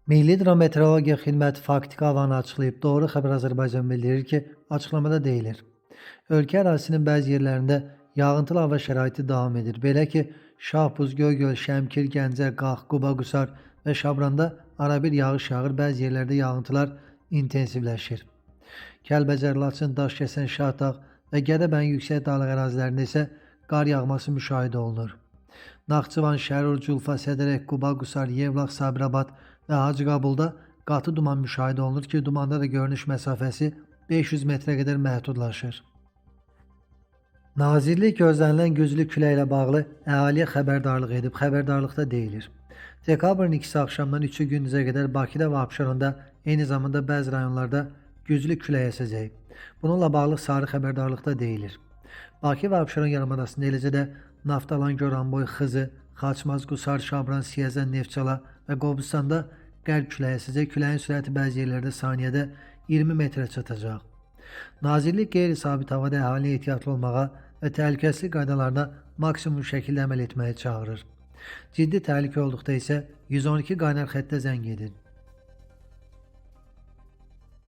Milli Hidrometeorologiya Xidməti faktiki havanı açıqlayıb. Doğru xəbər Azərbaycan bildirir ki, açıqlamada deyilir. Ölkə ərazisinin bəzi yerlərində yağıntılı hava şəraiti davam edir. Belə ki, Şahbuz, Göygöl, Şəmkir, Gəncə, Qax, Quba, Qusar və Şabranda arabir yağış yağır. Bəzi yerlərdə yağıntılar intensivləşir. Kəlbəcər, Laçın, Daşkəsən, Şahtağ və Gədəbəyin yüksək dağlıq ərazilərində isə qar yağması müşahidə olunur. Naxçıvan, Şərur, Culfa, Sədərək, Quba, Qusar, Yevlax, Sabirabad və Hacıqabulda qatı duman müşahidə olunur ki, dumanda da görünüş məsafəsi 500 metrə qədər məhdudlaşır. Nazirlik gözlənilən güclü küləklə bağlı əhaliyə xəbərdarlıq edib. Xəbərdarlıqda deyilir. Dekabrın 2-si axşamdan 3-ü gündüzə qədər Bakıda və Abşeronda, eyni zamanda bəzi rayonlarda güclü külək əsəcək. Bununla bağlı sarı xəbərdarlıqda deyilir. Bakı və Abşeron yarımadasında, eləcə də Naftalan, Goranboy, Xızı, Xaçmaz, Qusar, Şabran, Siyəzən, Neftçala və Qobustanda qərb küləyi əsəcək. Küləyin sürəti bəzi yerlərdə saniyədə 20 metrə çatacaq. Nazirlik qeyri-sabit havada əhalini ehtiyatlı olmağa və təhlükəsizlik qaydalarına maksimum şəkildə əməl etməyi çağırır. Ciddi təhlükə olduqda isə 112 qaynar xəttə zəng edin.